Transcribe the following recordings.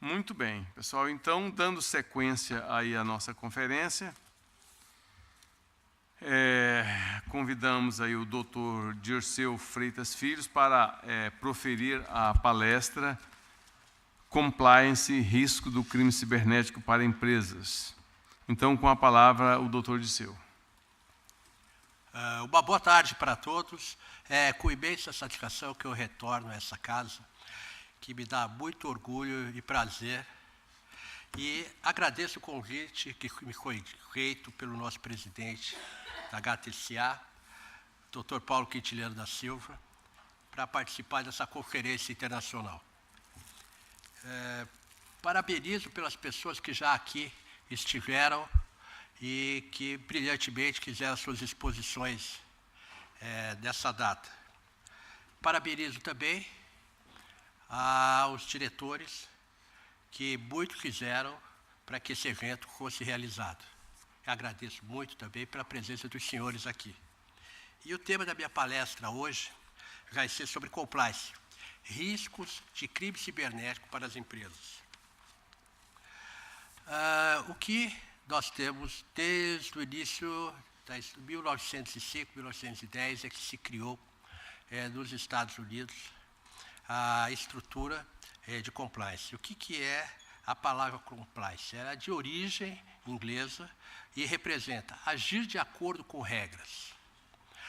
Muito bem, pessoal. Então, dando sequência aí à nossa conferência, convidamos aí o Dr. Dirceu Freitas Filhos para proferir a palestra Compliance e Risco do Crime Cibernético para Empresas. Então, com a palavra, o Dr. Dirceu. Uma boa tarde para todos. É com imensa satisfação que eu retorno a essa casa, que me dá muito orgulho e prazer. E agradeço o convite que me foi feito pelo nosso presidente da HTCA, Dr. Paulo Quintiliano da Silva, para participar dessa conferência internacional. Parabenizo pelas pessoas que já aqui estiveram e que brilhantemente fizeram suas exposições dessa data. Parabenizo também aos diretores que muito fizeram para que esse evento fosse realizado. Eu agradeço muito também pela presença dos senhores aqui. E o tema da minha palestra hoje vai ser sobre compliance, riscos de crime cibernético para as empresas. O que nós temos desde o início, de 1905, 1910, é que se criou nos Estados Unidos a estrutura de compliance. O que é a palavra compliance? Ela é de origem inglesa e representa agir de acordo com regras.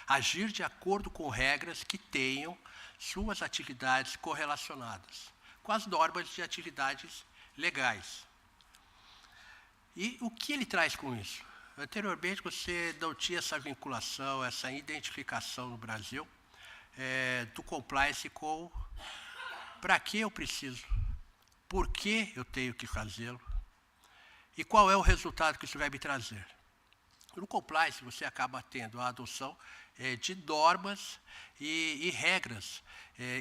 Agir de acordo com regras que tenham suas atividades correlacionadas com as normas de atividades legais. E o que ele traz com isso? Anteriormente, você não tinha essa vinculação, essa identificação no Brasil do compliance com para que eu preciso, por que eu tenho que fazê-lo e qual é o resultado que isso vai me trazer. No compliance, você acaba tendo a adoção de normas e regras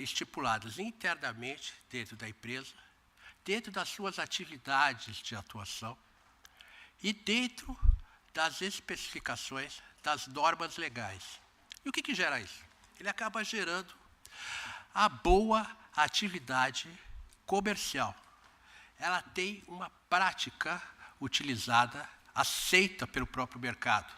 estipuladas internamente dentro da empresa, dentro das suas atividades de atuação e dentro das especificações das normas legais. E o que gera isso? Ele acaba gerando a boa atividade comercial. Ela tem uma prática utilizada, aceita pelo próprio mercado.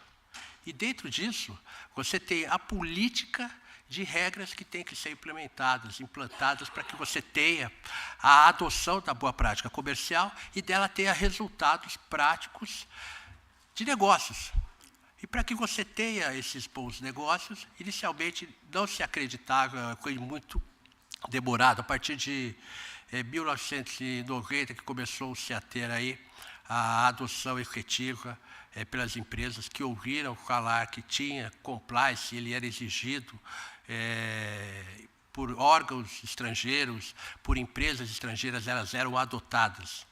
E dentro disso, você tem a política de regras que tem que ser implantadas para que você tenha a adoção da boa prática comercial e dela tenha resultados práticos de negócios. E para que você tenha esses bons negócios, inicialmente não se acreditava, foi muito demorado, a partir de 1990 que começou-se a ter aí a adoção efetiva pelas empresas que ouviram falar que tinha compliance, ele era exigido por órgãos estrangeiros, por empresas estrangeiras, elas eram adotadas.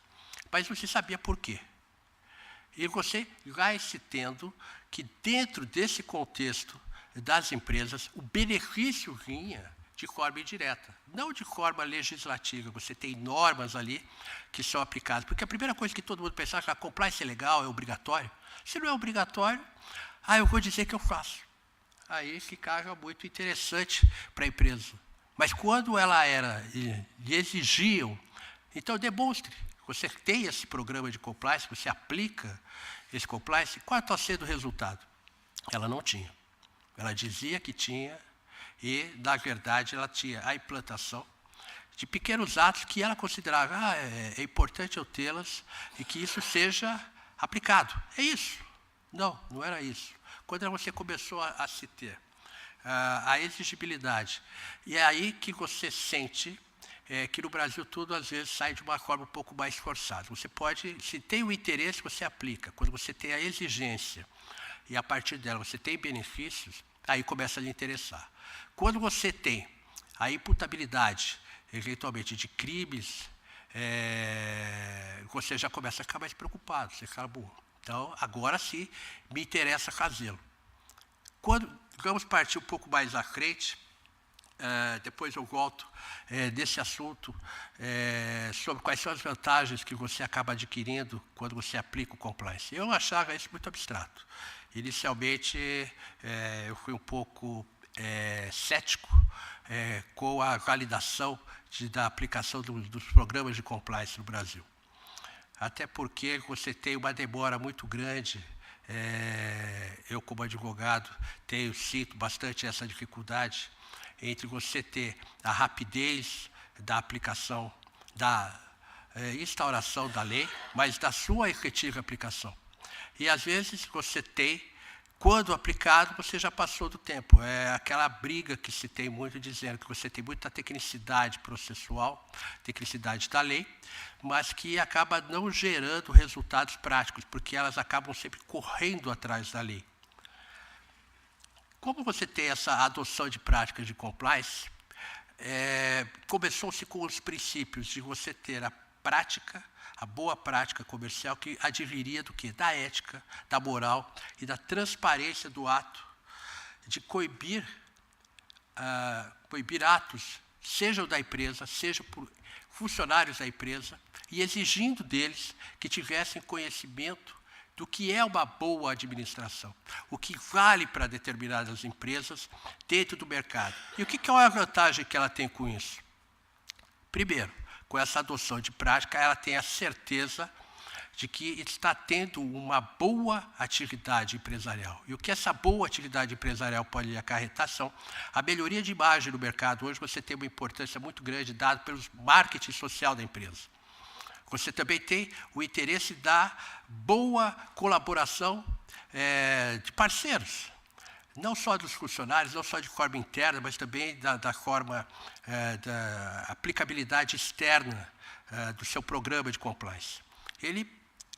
Mas não se sabia por quê. E você vai se tendo que dentro desse contexto das empresas, o benefício vinha de forma indireta, não de forma legislativa. Você tem normas ali que são aplicadas. Porque a primeira coisa que todo mundo pensa é que a compliance é legal, é obrigatório. Se não é obrigatório, eu vou dizer que eu faço. Aí ficava muito interessante para a empresa. Mas quando ela era e exigiam, então demonstre. Você tem esse programa de compliance, você aplica esse compliance, qual está sendo o resultado? Ela não tinha. Ela dizia que tinha, e, na verdade, ela tinha a implantação de pequenos atos que ela considerava é importante eu tê-las e que isso seja aplicado. É isso. Não, não era isso. Quando você começou a se ter a exigibilidade, e é aí que você sente que no Brasil tudo, às vezes, sai de uma forma um pouco mais forçada. Você pode, se tem o interesse, você aplica. Quando você tem a exigência e, a partir dela, você tem benefícios, aí começa a lhe interessar. Quando você tem a imputabilidade, eventualmente, de crimes, você já começa a ficar mais preocupado. Você fala, bom, então, agora sim, me interessa fazê-lo. Vamos partir um pouco mais à frente, depois eu volto desse assunto sobre quais são as vantagens que você acaba adquirindo quando você aplica o compliance. Eu achava isso muito abstrato. Inicialmente, eu fui um pouco cético com a validação da aplicação dos programas de compliance no Brasil. Até porque você tem uma demora muito grande. Eu, como advogado, sinto bastante essa dificuldade entre você ter a rapidez da aplicação, da instauração da lei, mas da sua efetiva aplicação. E, às vezes, você tem, quando aplicado, você já passou do tempo. É aquela briga que se tem muito, dizendo que você tem muita tecnicidade processual, tecnicidade da lei, mas que acaba não gerando resultados práticos, porque elas acabam sempre correndo atrás da lei. Como você tem essa adoção de práticas de compliance, começou-se com os princípios de você ter a boa prática comercial, que adviria do quê? Da ética, da moral e da transparência do ato, de coibir atos, sejam da empresa, seja por funcionários da empresa, e exigindo deles que tivessem conhecimento do que é uma boa administração, o que vale para determinadas empresas dentro do mercado. E qual é a vantagem que ela tem com isso? Primeiro, com essa adoção de prática, ela tem a certeza de que está tendo uma boa atividade empresarial. E o que essa boa atividade empresarial pode acarretar são a melhoria de imagem no mercado. Hoje você tem uma importância muito grande dada pelo marketing social da empresa. Você também tem o interesse da boa colaboração de parceiros, não só dos funcionários, não só de forma interna, mas também da forma da aplicabilidade externa do seu programa de compliance. Ele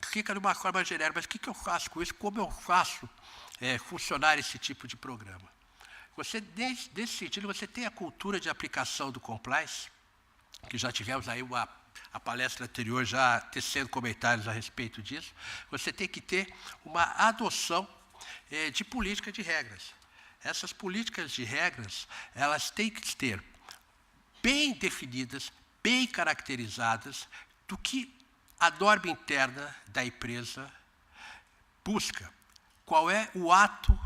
fica de uma forma genérica, mas o que eu faço com isso? Como eu faço funcionar esse tipo de programa? Nesse sentido, você tem a cultura de aplicação do compliance, que já tivemos aí a palestra anterior já tecendo comentários a respeito disso. Você tem que ter uma adoção de política de regras. Essas políticas de regras, elas têm que ter bem definidas, bem caracterizadas do que a norma interna da empresa busca. Qual é o ato,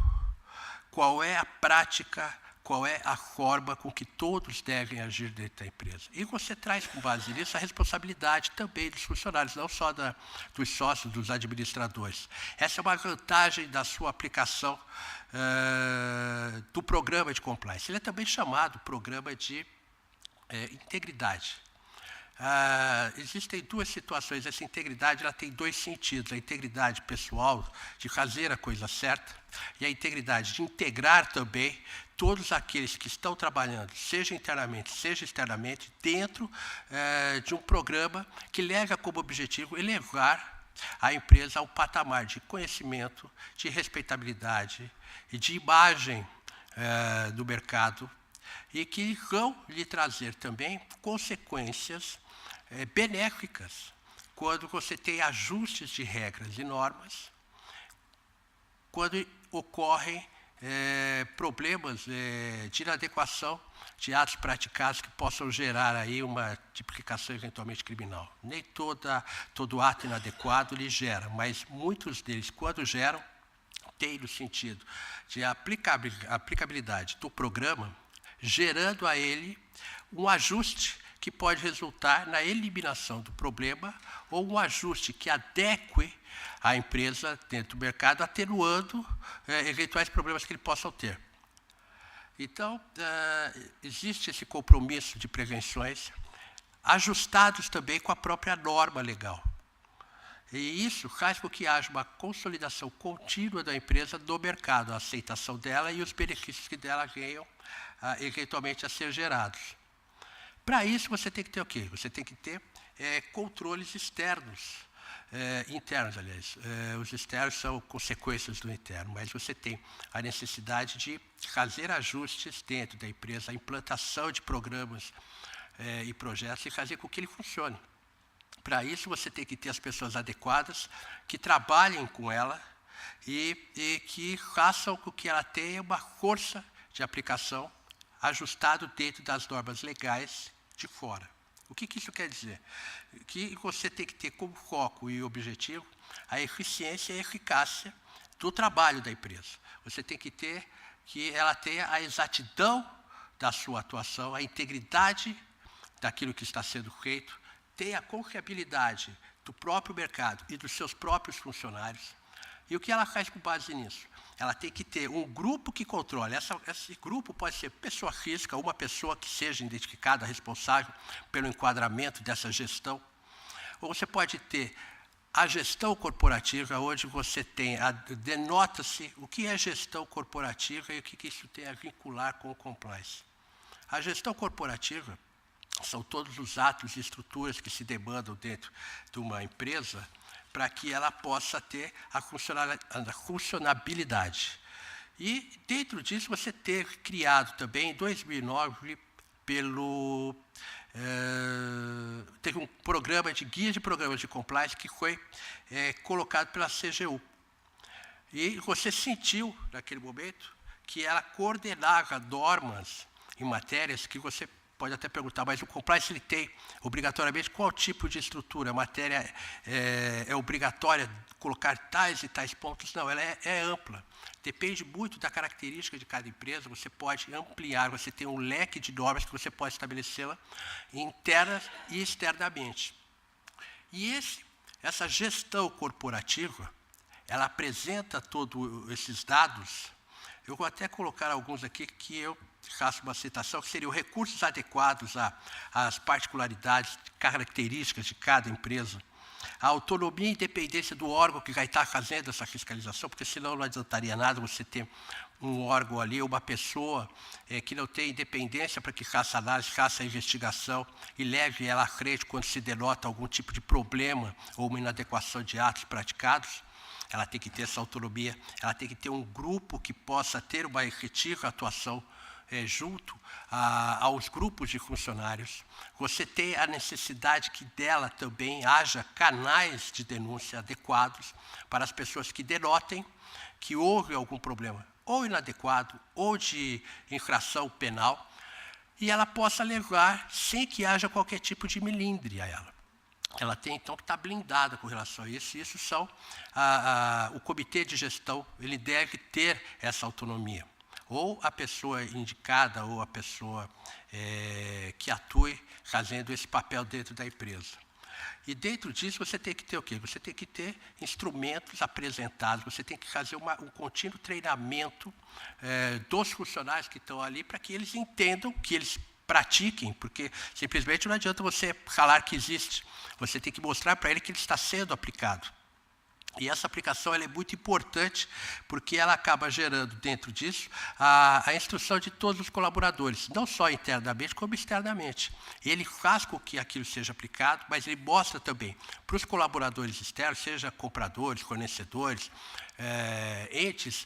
qual é a prática, qual é a forma com que todos devem agir dentro da empresa. E você traz, com base nisso, a responsabilidade também dos funcionários, não só dos sócios, dos administradores. Essa é uma vantagem da sua aplicação do programa de compliance. Ele é também chamado programa de integridade. Existem duas situações. Essa integridade ela tem dois sentidos. A integridade pessoal, de fazer a coisa certa, e a integridade de integrar também todos aqueles que estão trabalhando, seja internamente, seja externamente, dentro de um programa que leva como objetivo elevar a empresa ao patamar de conhecimento, de respeitabilidade e de imagem do mercado, e que vão lhe trazer também consequências benéficas quando você tem ajustes de regras e normas, quando ocorrem problemas de inadequação de atos praticados que possam gerar aí uma tipificação eventualmente criminal. Nem todo ato inadequado lhe gera, mas muitos deles, quando geram, tem no sentido de aplicabilidade do programa, gerando a ele um ajuste que pode resultar na eliminação do problema ou um ajuste que adeque a empresa dentro do mercado, atenuando eventuais problemas que ele possa ter. Então, existe esse compromisso de prevenções, ajustados também com a própria norma legal. E isso faz com que haja uma consolidação contínua da empresa no mercado, a aceitação dela e os benefícios que dela venham eventualmente a ser gerados. Para isso, você tem que ter o quê? Você tem que ter controles externos, internos, aliás. Os externos são consequências do interno, mas você tem a necessidade de fazer ajustes dentro da empresa, a implantação de programas e projetos e fazer com que ele funcione. Para isso, você tem que ter as pessoas adequadas, que trabalhem com ela e que façam com que ela tenha uma força de aplicação ajustado dentro das normas legais de fora. O que isso quer dizer? Que você tem que ter como foco e objetivo a eficiência e a eficácia do trabalho da empresa. Você tem que ter que ela tenha a exatidão da sua atuação, a integridade daquilo que está sendo feito, tenha a confiabilidade do próprio mercado e dos seus próprios funcionários. E o que ela faz com base nisso? Ela tem que ter um grupo que controle. Esse grupo pode ser pessoa física, uma pessoa que seja identificada responsável pelo enquadramento dessa gestão. Ou você pode ter a gestão corporativa, onde você tem, denota-se o que é gestão corporativa e o que isso tem a vincular com o compliance. A gestão corporativa são todos os atos e estruturas que se demandam dentro de uma empresa para que ela possa ter a funcionabilidade. E, dentro disso, você teve criado também, em 2009, teve um programa de guia de programas de compliance que foi colocado pela CGU. E você sentiu, naquele momento, que ela coordenava normas em matérias que você pode até perguntar, mas o compliance ele tem, obrigatoriamente, qual tipo de estrutura? A matéria é obrigatória colocar tais e tais pontos? Não, ela é ampla. Depende muito da característica de cada empresa, você pode ampliar, você tem um leque de normas que você pode estabelecê-la interna e externamente. E essa gestão corporativa, ela apresenta todos esses dados. Eu vou até colocar alguns aqui que eu faço uma citação, que seriam recursos adequados às particularidades, características de cada empresa, a autonomia e independência do órgão que vai estar fazendo essa fiscalização, porque senão não adiantaria nada você ter um órgão ali, uma pessoa que não tem independência para que faça análise, faça a investigação e leve ela à frente quando se denota algum tipo de problema ou uma inadequação de atos praticados. Ela tem que ter essa autonomia, ela tem que ter um grupo que possa ter uma efetiva atuação junto aos grupos de funcionários. Você tem a necessidade que dela também haja canais de denúncia adequados para as pessoas que denotem que houve algum problema, ou inadequado, ou de infração penal, e ela possa levar sem que haja qualquer tipo de melindre a ela. Ela tem, então, que estar blindada com relação a isso, e isso são o comitê de gestão, ele deve ter essa autonomia. Ou a pessoa indicada, ou a pessoa que atue fazendo esse papel dentro da empresa. E dentro disso você tem que ter o quê? Você tem que ter instrumentos apresentados, você tem que fazer um contínuo treinamento dos funcionários que estão ali para que eles entendam, que eles pratiquem, porque simplesmente não adianta você falar que existe, você tem que mostrar para ele que ele está sendo aplicado. E essa aplicação ela é muito importante, porque ela acaba gerando dentro disso a instrução de todos os colaboradores, não só internamente, como externamente. Ele faz com que aquilo seja aplicado, mas ele mostra também para os colaboradores externos, seja compradores, fornecedores, entes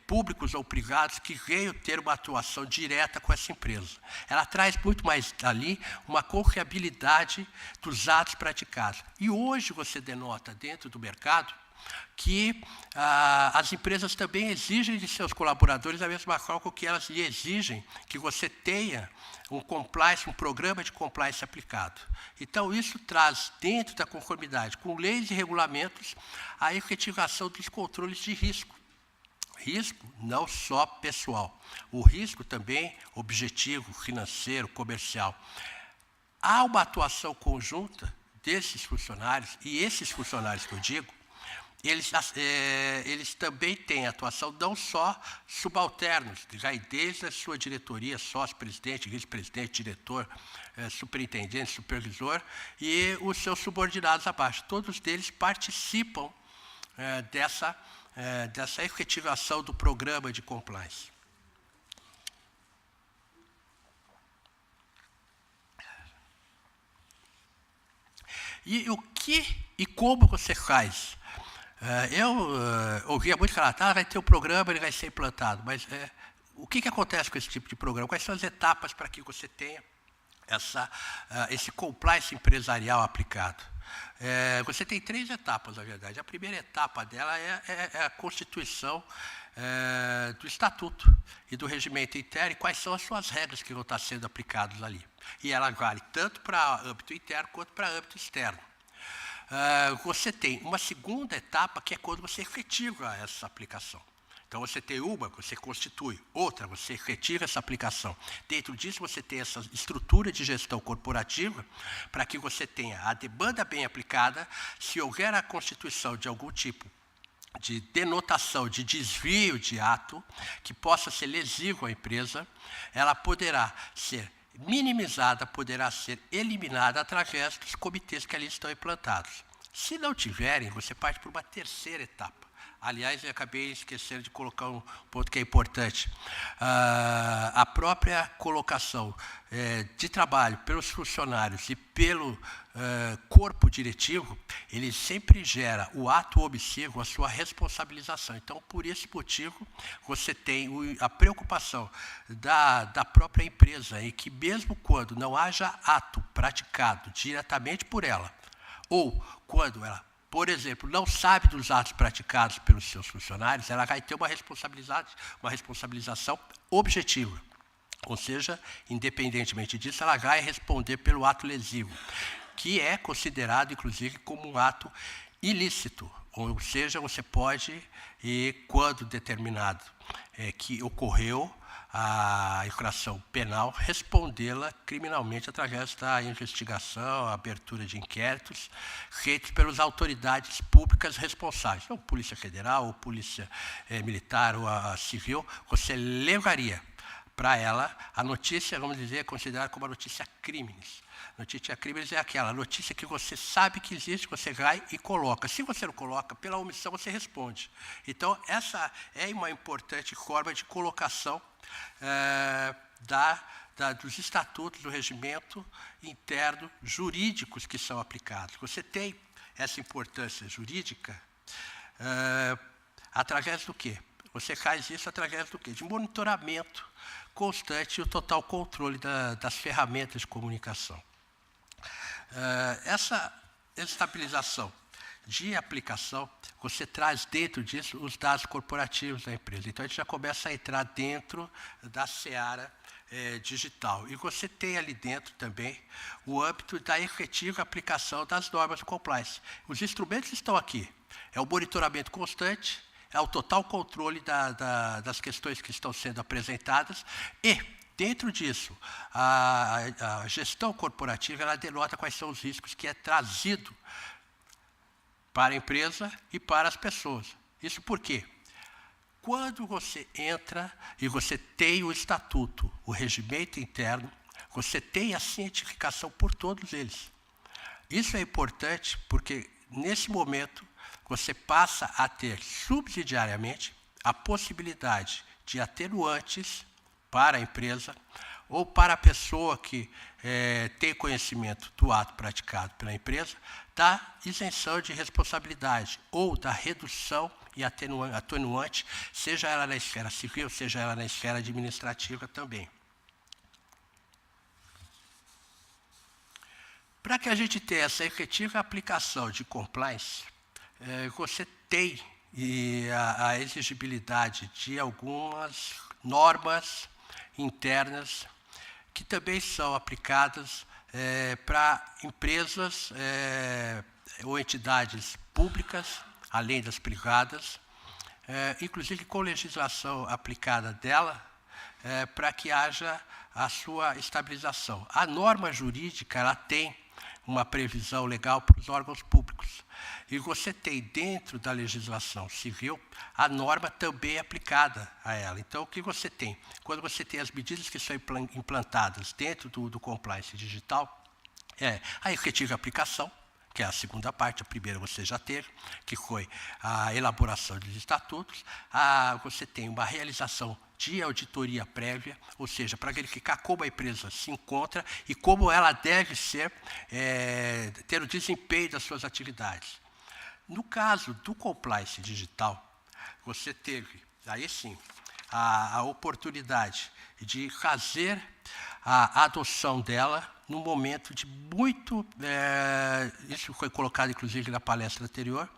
públicos ou privados, que venham ter uma atuação direta com essa empresa. Ela traz muito mais ali uma confiabilidade dos atos praticados. E hoje você denota dentro do mercado que as empresas também exigem de seus colaboradores a mesma forma que elas lhe exigem que você tenha um compliance, um programa de compliance aplicado. Então, isso traz, dentro da conformidade com leis e regulamentos, a efetivação dos controles de risco. Risco não só pessoal, o risco também objetivo, financeiro, comercial. Há uma atuação conjunta desses funcionários, e esses funcionários que eu digo, eles também têm atuação não só subalternos, já desde a sua diretoria, sócio-presidente, vice-presidente, diretor, superintendente, supervisor, e os seus subordinados abaixo. Todos eles participam dessa efetivação do programa de compliance. E o que e como você faz? Eu ouvia muito falar, vai ter um programa, ele vai ser implantado, mas o que acontece com esse tipo de programa? Quais são as etapas para que você tenha esse compliance empresarial aplicado? Você tem 3 etapas, na verdade. A primeira etapa dela é a constituição do estatuto e do regimento interno e quais são as suas regras que vão estar sendo aplicadas ali. E ela vale tanto para âmbito interno quanto para âmbito externo. Você tem uma segunda etapa, que é quando você efetiva essa aplicação. Então, você tem uma, você constitui. Outra, você retira essa aplicação. Dentro disso, você tem essa estrutura de gestão corporativa para que você tenha a demanda bem aplicada. Se houver a constituição de algum tipo de denotação, de desvio de ato, que possa ser lesivo à empresa, ela poderá ser minimizada, poderá ser eliminada através dos comitês que ali estão implantados. Se não tiverem, você parte por uma terceira etapa. Aliás, eu acabei esquecendo de colocar um ponto que é importante. A própria colocação de trabalho pelos funcionários e pelo corpo diretivo, ele sempre gera o ato omissivo, a sua responsabilização. Então, por esse motivo, você tem a preocupação da própria empresa em que, mesmo quando não haja ato praticado diretamente por ela, ou quando ela, por exemplo, não sabe dos atos praticados pelos seus funcionários, ela vai ter uma responsabilização objetiva. Ou seja, independentemente disso, ela vai responder pelo ato lesivo, que é considerado, inclusive, como um ato ilícito. Ou seja, você pode, quando determinado que ocorreu a infração penal, respondê-la criminalmente através da investigação, a abertura de inquéritos feitos pelas autoridades públicas responsáveis. Então, Polícia Federal, ou Polícia Militar, ou a Civil, você levaria para ela a notícia, vamos dizer, considerada como a notícia crimes. Notícia crimes é aquela notícia que você sabe que existe, você vai e coloca. Se você não coloca, pela omissão você responde. Então, essa é uma importante forma de colocação dos estatutos, do regimento interno jurídicos que são aplicados. Você tem essa importância jurídica através do quê? Você faz isso através do quê? De monitoramento constante e o total controle das ferramentas de comunicação. Essa estabilização de aplicação, você traz dentro disso os dados corporativos da empresa. Então, a gente já começa a entrar dentro da seara digital. E você tem ali dentro também o âmbito da efetiva aplicação das normas de compliance. Os instrumentos estão aqui. É o monitoramento constante, é o total controle das questões que estão sendo apresentadas e, dentro disso, a gestão corporativa ela denota quais são os riscos que é trazido para a empresa e para as pessoas. Isso por quê? Quando você entra e você tem o estatuto, o regimento interno, você tem a cientificação por todos eles. Isso é importante porque, nesse momento, você passa a ter subsidiariamente a possibilidade de atenuantes para a empresa ou para a pessoa que tem conhecimento do ato praticado pela empresa, da isenção de responsabilidade ou da redução e atenuante, seja ela na esfera civil, seja ela na esfera administrativa também. Para que a gente tenha essa efetiva aplicação de compliance, você tem a exigibilidade de algumas normas internas que também são aplicadas para empresas ou entidades públicas, além das privadas, inclusive com legislação aplicada dela, para que haja a sua estabilização. A norma jurídica ela tem uma previsão legal para os órgãos públicos. E você tem, dentro da legislação civil, a norma também aplicada a ela. Então, o que você tem? Quando você tem as medidas que são implantadas dentro do compliance digital, é a efetiva aplicação, que é a segunda parte, a primeira você já teve, que foi a elaboração dos estatutos. Você tem uma realização de auditoria prévia, ou seja, para verificar como a empresa se encontra e como ela deve ser, ter o desempenho das suas atividades. No caso do compliance digital, você teve, aí sim, a oportunidade de fazer a adoção dela num momento de muito... isso foi colocado, inclusive, na palestra anterior,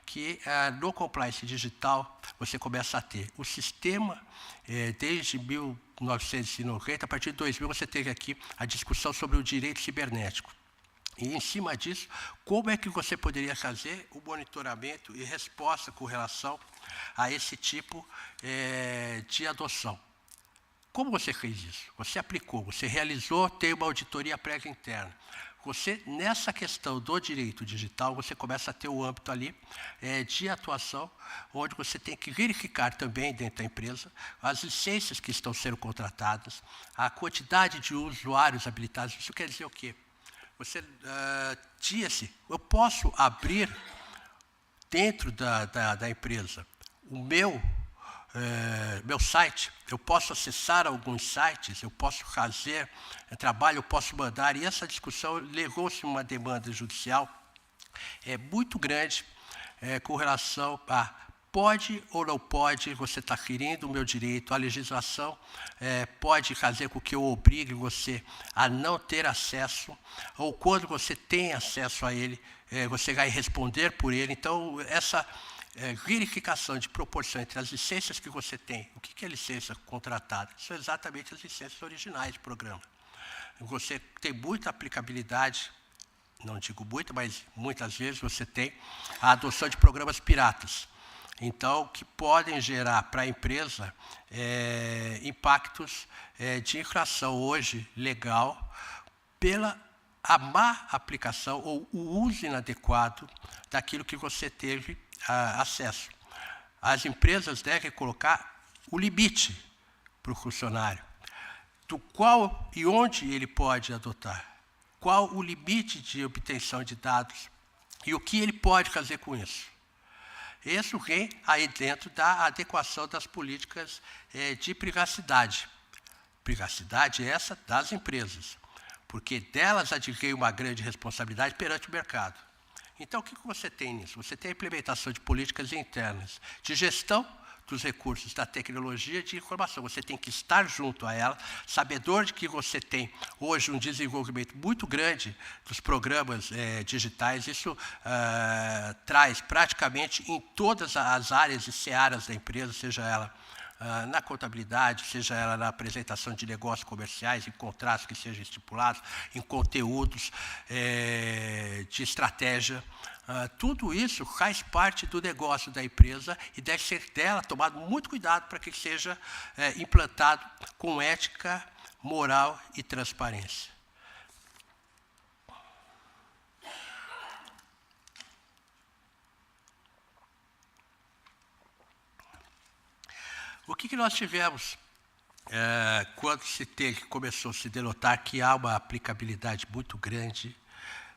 que no compliance digital você começa a ter o sistema, desde 1990, a partir de 2000 você teve aqui a discussão sobre o direito cibernético. E, em cima disso, como é que você poderia fazer o monitoramento e resposta com relação a esse tipo de adoção. Como você fez isso? Você aplicou, você realizou, tem uma auditoria prévia interna. Você, nessa questão do direito digital, você começa a ter o âmbito ali de atuação, onde você tem que verificar também dentro da empresa as licenças que estão sendo contratadas, a quantidade de usuários habilitados. Isso quer dizer o quê? Você tinha-se, eu posso abrir dentro da empresa o meu site, eu posso acessar alguns sites, eu posso fazer trabalho, eu posso mandar, e essa discussão levou-se a uma demanda judicial muito grande com relação a pode ou não pode, você está ferindo o meu direito, a legislação pode fazer com que eu obrigue você a não ter acesso, ou quando você tem acesso a ele, você vai responder por ele. Então, essa verificação de proporção entre as licenças que você tem, o que é licença contratada? São exatamente as licenças originais do programa. Você tem muita aplicabilidade, não digo muito, mas muitas vezes você tem a adoção de programas piratas. Então, que podem gerar para a empresa impactos de infração hoje legal pela a má aplicação ou o uso inadequado daquilo que você teve acesso. As empresas devem colocar o limite para o funcionário, do qual e onde ele pode adotar, qual o limite de obtenção de dados e o que ele pode fazer com isso. Isso vem aí dentro da adequação das políticas de privacidade. Privacidade essa das empresas, porque delas advém uma grande responsabilidade perante o mercado. Então, o que você tem nisso? Você tem a implementação de políticas internas, de gestão dos recursos da tecnologia de informação. Você tem que estar junto a ela, sabedor de que você tem hoje um desenvolvimento muito grande dos programas digitais. Isso traz praticamente em todas as áreas e searas da empresa, seja ela na contabilidade, seja ela na apresentação de negócios comerciais, em contratos que sejam estipulados, em conteúdos de estratégia. Tudo isso faz parte do negócio da empresa e deve ser dela tomado muito cuidado para que seja implantado com ética, moral e transparência. O que nós tivemos quando começou a se denotar que há uma aplicabilidade muito grande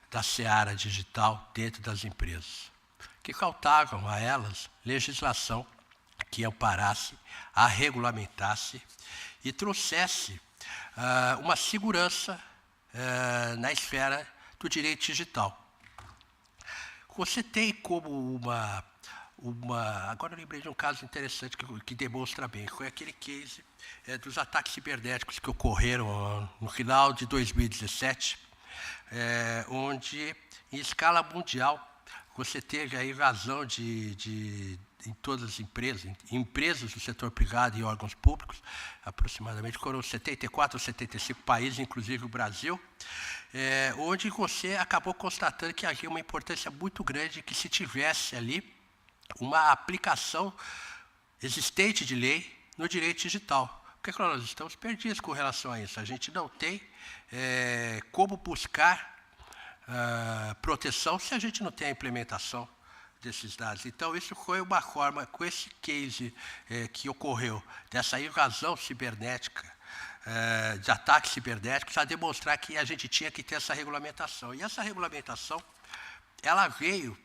da seara digital dentro das empresas? Que faltavam a elas legislação que amparasse, a regulamentasse e trouxesse uma segurança na esfera do direito digital. Você tem como agora eu lembrei de um caso interessante que demonstra bem, foi aquele case dos ataques cibernéticos que ocorreram no final de 2017, onde, em escala mundial, você teve a invasão em todas as empresas do setor privado e órgãos públicos, aproximadamente foram 74 ou 75 países, inclusive o Brasil, onde você acabou constatando que havia uma importância muito grande que se tivesse ali uma aplicação existente de lei no direito digital. Porque nós estamos perdidos com relação a isso. A gente não tem como buscar proteção se a gente não tem a implementação desses dados. Então, isso foi uma forma, com esse case que ocorreu, dessa invasão cibernética, de ataques cibernéticos, a demonstrar que a gente tinha que ter essa regulamentação. E essa regulamentação, ela veio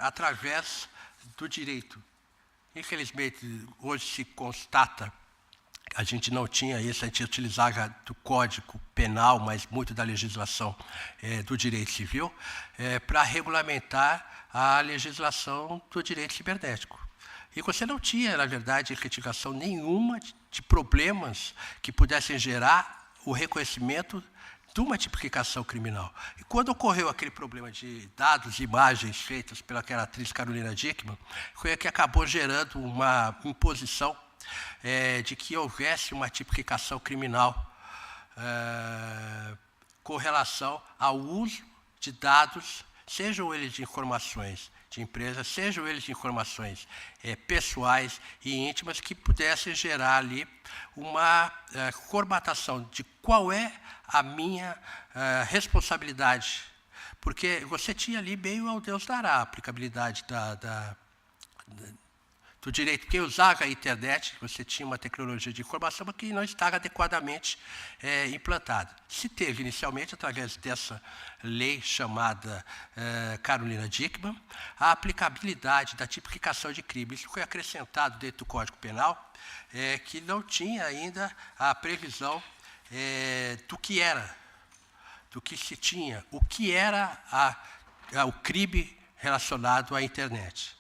através do direito. Infelizmente, hoje se constata, a gente não tinha isso, a gente utilizava do Código Penal, mas muito da legislação do direito civil, para regulamentar a legislação do direito cibernético. E você não tinha, na verdade, efetivação nenhuma de problemas que pudessem gerar o reconhecimento de uma tipificação criminal. E quando ocorreu aquele problema de dados e imagens feitas pelaquela atriz Carolina Dickmann, foi a que acabou gerando uma imposição de que houvesse uma tipificação criminal com relação ao uso de dados, sejam eles de informações de empresa, sejam eles informações pessoais e íntimas, que pudessem gerar ali uma formatação de qual é a minha responsabilidade. Porque você tinha ali meio ao Deus dará a aplicabilidade do direito, porque usava a internet, você tinha uma tecnologia de informação que não estava adequadamente implantada. Se teve inicialmente, através dessa lei chamada Carolina Dickmann, a aplicabilidade da tipificação de crime. Isso foi acrescentado dentro do Código Penal, que não tinha ainda a previsão do que era, do que se tinha, o que era o crime relacionado à internet.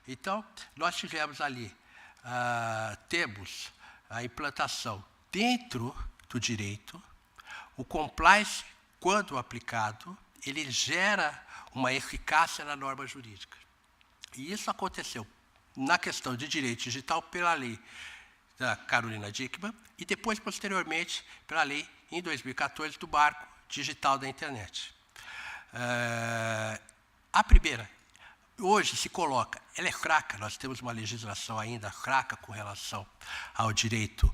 Então, nós tivemos ali, temos a implantação dentro do direito, o compliance, quando aplicado, ele gera uma eficácia na norma jurídica. E isso aconteceu na questão de direito digital pela lei da Carolina Dickmann e depois, posteriormente, pela lei, em 2014, do Marco Digital da Internet. A primeira, hoje se coloca, ela é fraca, nós temos uma legislação ainda fraca com relação ao direito,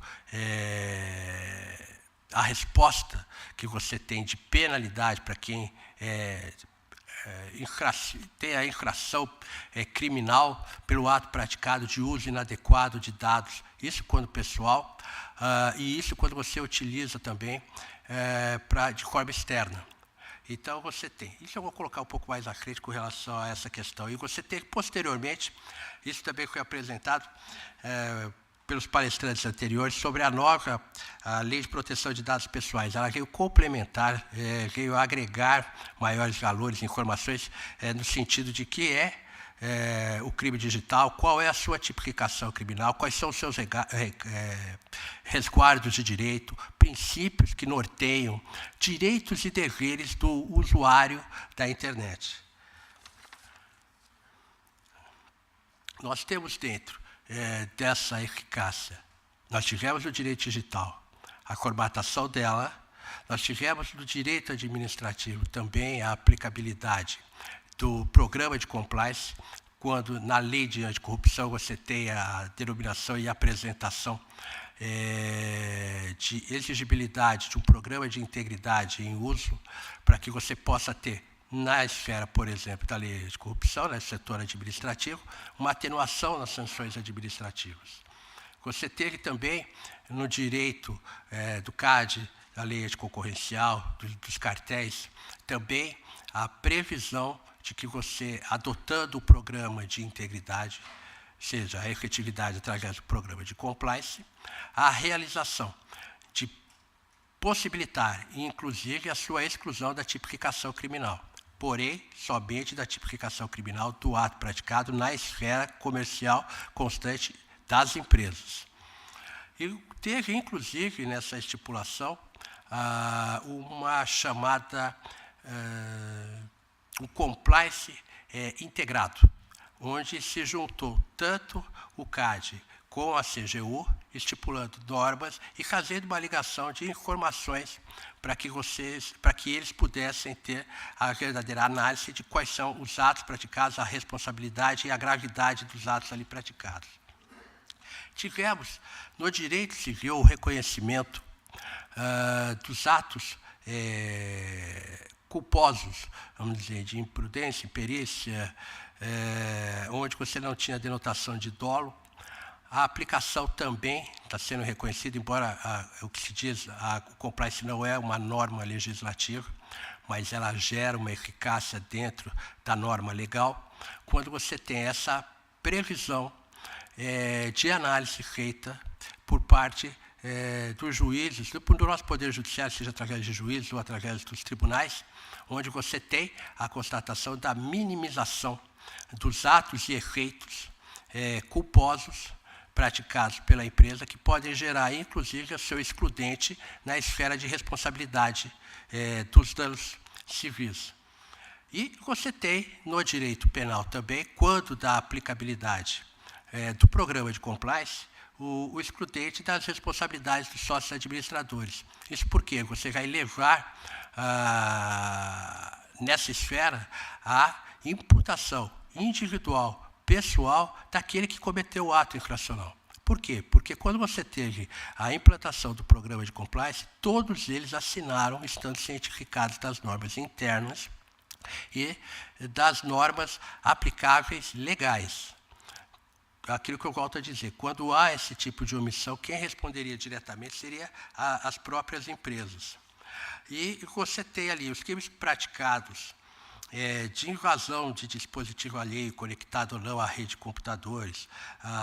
a resposta que você tem de penalidade para quem tem a infração criminal pelo ato praticado de uso inadequado de dados, isso quando pessoal, e isso quando você utiliza também de forma externa. Então, você tem. Isso eu vou colocar um pouco mais à frente com relação a essa questão. E você tem, posteriormente, isso também foi apresentado pelos palestrantes anteriores, sobre a nova Lei de Proteção de Dados Pessoais. Ela veio complementar, veio agregar maiores valores, informações, no sentido de que o crime digital, qual é a sua tipificação criminal, quais são os seus resguardos de direito, princípios que norteiam direitos e deveres do usuário da internet. Nós temos dentro dessa eficácia, nós tivemos o direito digital, a formatação dela, nós tivemos no direito administrativo também a aplicabilidade do programa de compliance, quando na lei de anticorrupção você tem a denominação e apresentação de exigibilidade de um programa de integridade em uso, para que você possa ter, na esfera, por exemplo, da lei de corrupção, no setor administrativo, uma atenuação nas sanções administrativas. Você teve também, no direito do CAD, da lei anticoncorrencial, dos cartéis, também a previsão de que você, adotando o programa de integridade, seja a efetividade através do programa de compliance, a realização de possibilitar, inclusive, a sua exclusão da tipificação criminal, porém, somente da tipificação criminal do ato praticado na esfera comercial constante das empresas. E teve, inclusive, nessa estipulação, uma chamada um compliance integrado, onde se juntou tanto o CAD com a CGU, estipulando normas e fazendo uma ligação de informações para que eles pudessem ter a verdadeira análise de quais são os atos praticados, a responsabilidade e a gravidade dos atos ali praticados. Tivemos, no direito civil, o reconhecimento dos atos culposos, vamos dizer, de imprudência, imperícia, onde você não tinha denotação de dolo. A aplicação também está sendo reconhecida, embora o que se diz, o compliance não é uma norma legislativa, mas ela gera uma eficácia dentro da norma legal, quando você tem essa previsão de análise feita por parte dos juízes, do nosso Poder Judiciário, seja através de juízes ou através dos tribunais, onde você tem a constatação da minimização dos atos e efeitos culposos praticados pela empresa, que podem gerar, inclusive, o seu excludente na esfera de responsabilidade dos danos civis. E você tem, no direito penal também, quando da aplicabilidade do programa de compliance, o excludente das responsabilidades dos sócios administradores. Isso porque você vai levar, nessa esfera, a imputação individual, pessoal, daquele que cometeu o ato infracional. Por quê? Porque quando você teve a implantação do programa de compliance, todos eles assinaram, estando cientificados das normas internas e das normas aplicáveis legais. Aquilo que eu volto a dizer, quando há esse tipo de omissão, quem responderia diretamente seria as próprias empresas. E você tem ali os crimes praticados de invasão de dispositivo alheio, conectado ou não à rede de computadores,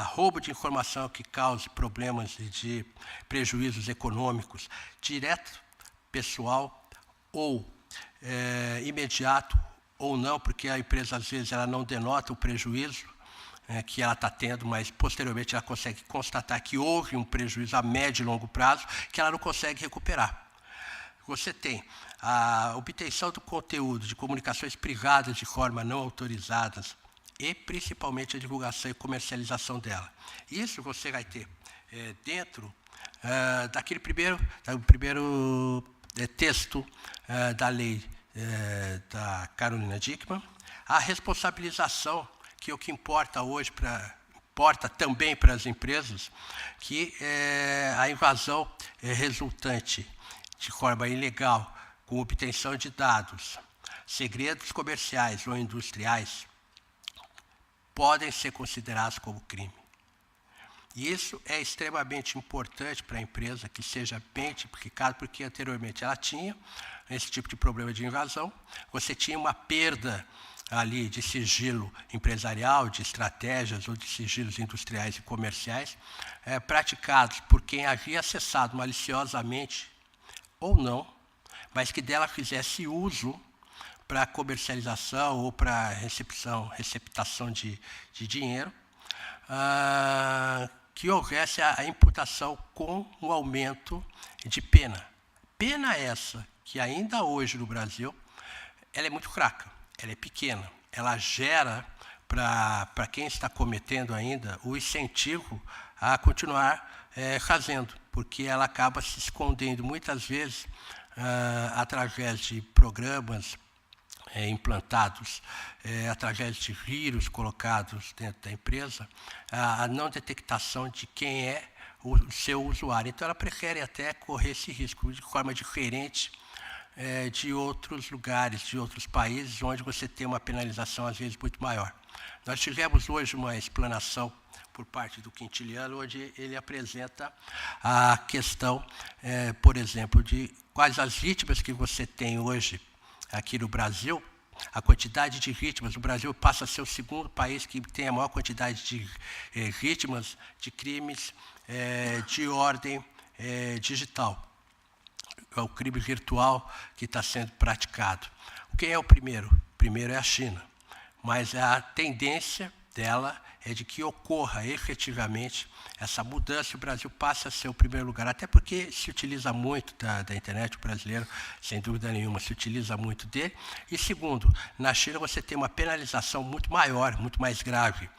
roubo de informação que cause problemas de prejuízos econômicos, direto, pessoal ou imediato ou não, porque a empresa às vezes ela não denota o prejuízo que ela está tendo, mas posteriormente ela consegue constatar que houve um prejuízo a médio e longo prazo que ela não consegue recuperar. Você tem a obtenção do conteúdo de comunicações privadas de forma não autorizadas e, principalmente, a divulgação e comercialização dela. Isso você vai ter dentro daquele primeiro texto da lei da Carolina Dickmann, a responsabilização, que é o que importa hoje importa também para as empresas, que a invasão resultante de forma ilegal, com obtenção de dados, segredos comerciais ou industriais, podem ser considerados como crime. E isso é extremamente importante para a empresa que seja bem tipificado, porque anteriormente ela tinha esse tipo de problema de invasão, você tinha uma perda ali de sigilo empresarial, de estratégias ou de sigilos industriais e comerciais, praticados por quem havia acessado maliciosamente ou não, mas que dela fizesse uso para comercialização ou para receptação de dinheiro, que houvesse a imputação com o aumento de pena. Pena essa que ainda hoje no Brasil ela é muito fraca, ela é pequena, ela gera para quem está cometendo ainda o incentivo a continuar fazendo, porque ela acaba se escondendo muitas vezes através de programas implantados, através de vírus colocados dentro da empresa, a não detectação de quem é o seu usuário. Então, ela prefere até correr esse risco de forma diferente de outros lugares, de outros países, onde você tem uma penalização, às vezes, muito maior. Nós tivemos hoje uma explanação por parte do Quintiliano, onde ele apresenta a questão, por exemplo, de quais as vítimas que você tem hoje aqui no Brasil, a quantidade de vítimas. O Brasil passa a ser o segundo país que tem a maior quantidade de vítimas de crimes de ordem digital. É o crime virtual que está sendo praticado. Quem é o primeiro? O primeiro é a China, mas a tendência dela é de que ocorra efetivamente essa mudança e o Brasil passe a ser o primeiro lugar, até porque se utiliza muito da internet, o brasileiro, sem dúvida nenhuma, se utiliza muito dele. E segundo, na China você tem uma penalização muito maior, muito mais grave.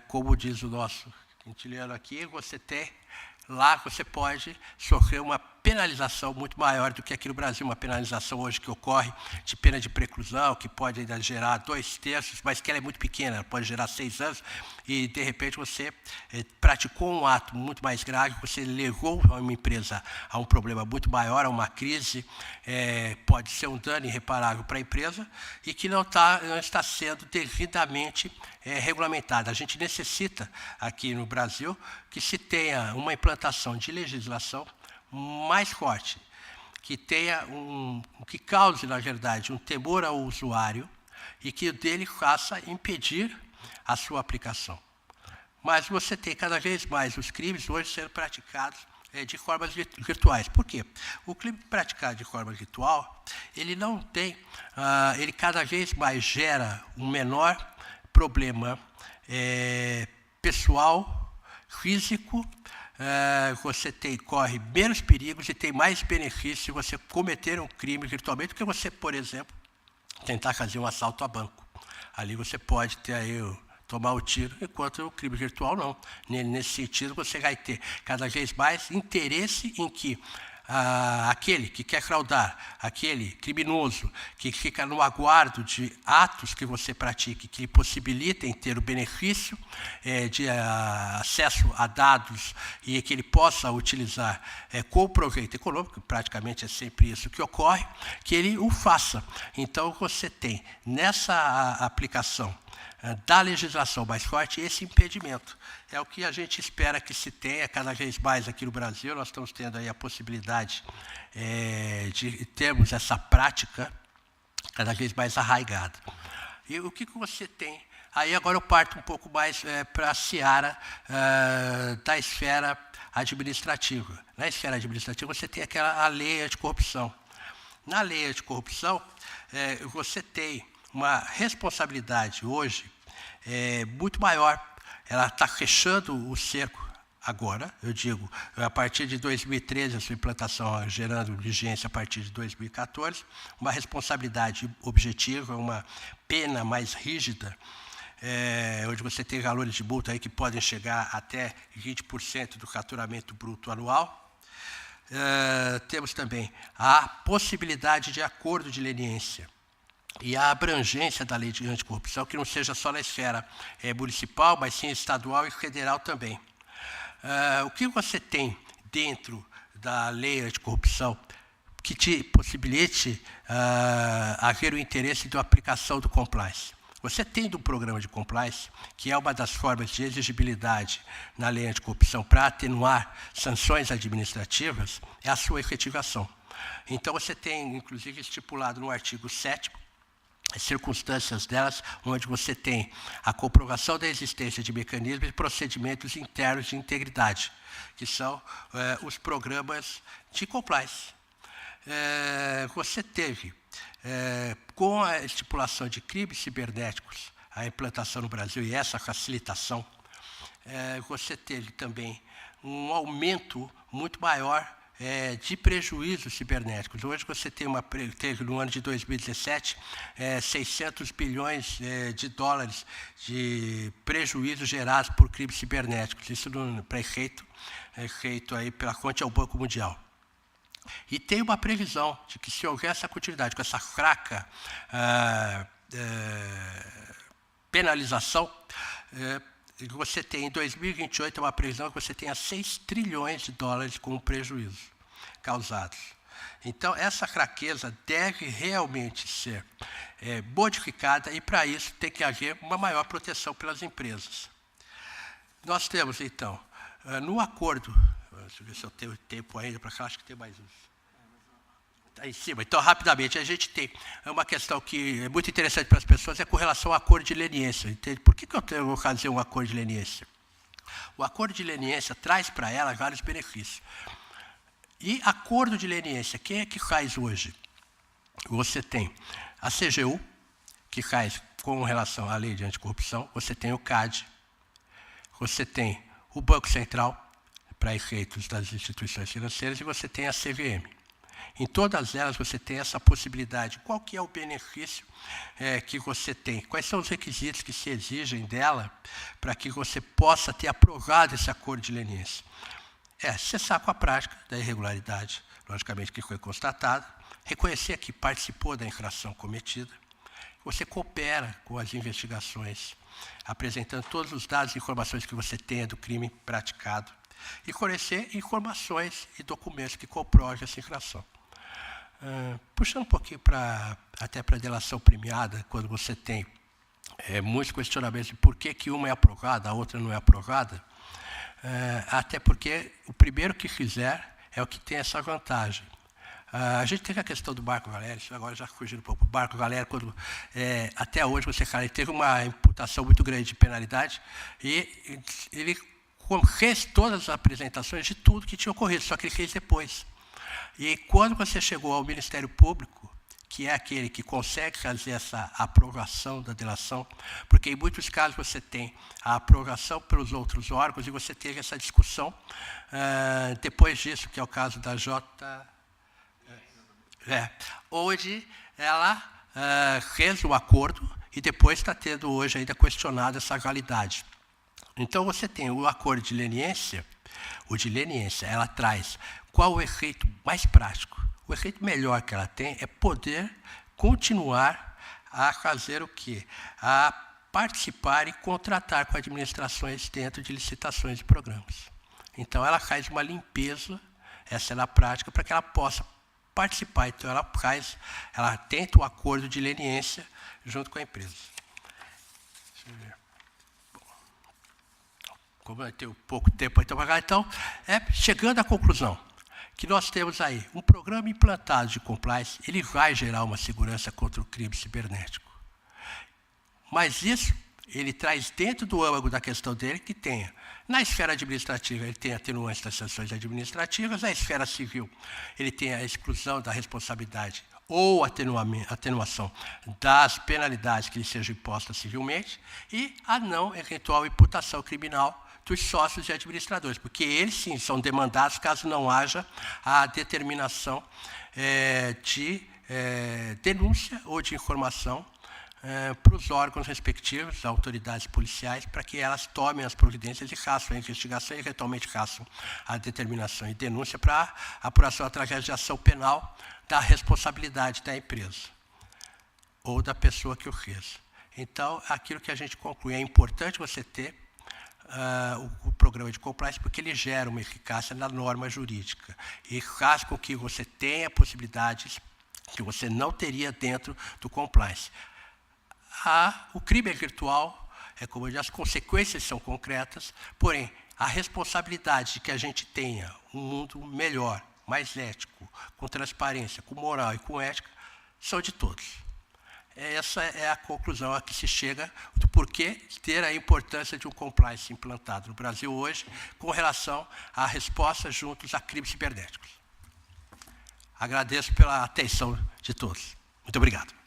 Como diz o nosso quintiliano aqui, lá você pode sofrer uma penalização muito maior do que aqui no Brasil, uma penalização hoje que ocorre de pena de preclusão, que pode ainda gerar 2/3, mas que ela é muito pequena, ela pode gerar 6 anos, e de repente você praticou um ato muito mais grave, você levou uma empresa a um problema muito maior, a uma crise, pode ser um dano irreparável para a empresa e que não está sendo devidamente regulamentada. A gente necessita, aqui no Brasil, que se tenha uma implantação de legislação mais forte, que tenha que cause, na verdade, um temor ao usuário e que dele faça impedir a sua aplicação. Mas você tem cada vez mais os crimes hoje sendo praticados de formas virtuais. Por quê? O crime praticado de forma virtual, ele não tem, ele cada vez mais gera um menor problema pessoal, físico, você corre menos perigos e tem mais benefícios se você cometer um crime virtualmente do que você, por exemplo, tentar fazer um assalto a banco. Ali você pode ter aí tomar o tiro, enquanto o crime virtual não. Nesse sentido, você vai ter cada vez mais interesse em que aquele que quer fraudar, aquele criminoso que fica no aguardo de atos que você pratique, que possibilitem ter o benefício de acesso a dados e que ele possa utilizar com proveito econômico, praticamente é sempre isso que ocorre, que ele o faça. Então, você tem nessa aplicação da legislação mais forte esse impedimento. É o que a gente espera que se tenha cada vez mais aqui no Brasil. Nós estamos tendo aí a possibilidade de termos essa prática cada vez mais arraigada. E o que você tem? Aí agora eu parto um pouco mais para a seara da esfera administrativa. Na esfera administrativa você tem a lei anticorrupção. Na lei anticorrupção, você tem uma responsabilidade hoje muito maior. Ela está fechando o cerco agora, eu digo, a partir de 2013, a sua implantação gerando vigência a partir de 2014, uma responsabilidade objetiva, uma pena mais rígida, onde você tem valores de multa aí que podem chegar até 20% do faturamento bruto anual. Temos também a possibilidade de acordo de leniência e a abrangência da lei de anticorrupção, que não seja só na esfera municipal, mas sim estadual e federal também. O que você tem dentro da lei anticorrupção que te possibilite haver o interesse da aplicação do compliance? Você tendo um programa de compliance, que é uma das formas de exigibilidade na lei anticorrupção para atenuar sanções administrativas, é a sua efetivação. Então, você tem, inclusive, estipulado no artigo 7º, as circunstâncias delas, onde você tem a comprovação da existência de mecanismos e procedimentos internos de integridade, que são os programas de compliance. Você teve, com a estipulação de crimes cibernéticos, a implantação no Brasil e essa facilitação, você teve também um aumento muito maior de prejuízos cibernéticos. Hoje você teve no ano de 2017 600 bilhões de dólares de prejuízos gerados por crimes cibernéticos. Isso para feito aí pela fonte ao Banco Mundial. E tem uma previsão de que, se houver essa continuidade com essa fraca penalização, você tem, em 2028, uma previsão que você tenha 6 trilhões de dólares com prejuízo causados. Então, essa fraqueza deve realmente ser modificada e, para isso, tem que haver uma maior proteção pelas empresas. Nós temos, então, no acordo, deixa eu ver se eu tenho tempo ainda para cá, acho que tem mais uns. Está em cima. Então, rapidamente, a gente tem uma questão que é muito interessante para as pessoas, é com relação ao acordo de leniência. Entende? Por que eu vou fazer um acordo de leniência? O acordo de leniência traz para ela vários benefícios. E acordo de leniência, quem é que faz hoje? Você tem a CGU, que faz com relação à lei de anticorrupção, você tem o CAD, você tem o Banco Central, para efeitos das instituições financeiras, e você tem a CVM. Em todas elas você tem essa possibilidade. Qual que é o benefício que você tem? Quais são os requisitos que se exigem dela para que você possa ter aprovado esse acordo de leniência? Cessar com a prática da irregularidade, logicamente que foi constatada, reconhecer que participou da infração cometida, você coopera com as investigações, apresentando todos os dados e informações que você tenha do crime praticado, e fornecer informações e documentos que comprovem essa infração. Puxando um pouquinho até para a delação premiada, quando você tem muitos questionamentos de por que uma é aprovada, a outra não é aprovada, até porque o primeiro que fizer é o que tem essa vantagem. A gente teve a questão do Marco Valério, agora já fugindo um pouco. O Marco Valério, quando até hoje você teve uma imputação muito grande de penalidade, e ele fez todas as apresentações de tudo que tinha ocorrido, só que ele fez depois. E quando você chegou ao Ministério Público, que é aquele que consegue fazer essa aprovação da delação, porque em muitos casos você tem a aprovação pelos outros órgãos e você teve essa discussão depois disso, que é o caso da onde ela fez o acordo e depois está tendo hoje ainda questionado essa validade. Então, você tem o acordo de leniência, ela traz qual o efeito mais prático? O efeito melhor que ela tem é poder continuar a fazer o quê? A participar e contratar com administrações dentro de licitações e programas. Então, ela faz uma limpeza, essa é na prática, para que ela possa participar. Então, ela tenta um acordo de leniência junto com a empresa. Deixa eu ver. Como eu tenho pouco tempo para trabalhar, então, chegando à conclusão, que nós temos aí um programa implantado de compliance, ele vai gerar uma segurança contra o crime cibernético. Mas isso, ele traz dentro do âmago da questão dele que tenha, na esfera administrativa, ele tem atenuantes das sanções administrativas, na esfera civil, ele tem a exclusão da responsabilidade ou atenuação das penalidades que lhe sejam impostas civilmente e a não eventual imputação criminal dos sócios e administradores, porque eles, sim, são demandados caso não haja a determinação de denúncia ou de informação para os órgãos respectivos, autoridades policiais, para que elas tomem as providências e façam a investigação e, eventualmente, façam a determinação e denúncia para apuração através de ação penal da responsabilidade da empresa ou da pessoa que o fez. Então, aquilo que a gente conclui, é importante você ter o programa de compliance, porque ele gera uma eficácia na norma jurídica e faz com que você tenha possibilidades que você não teria dentro do compliance. O crime virtual, como eu disse, as consequências são concretas, porém, a responsabilidade de que a gente tenha um mundo melhor, mais ético, com transparência, com moral e com ética, são de todos. Essa é a conclusão a que se chega do porquê ter a importância de um compliance implantado no Brasil hoje com relação à resposta juntos a crimes cibernéticos. Agradeço pela atenção de todos. Muito obrigado.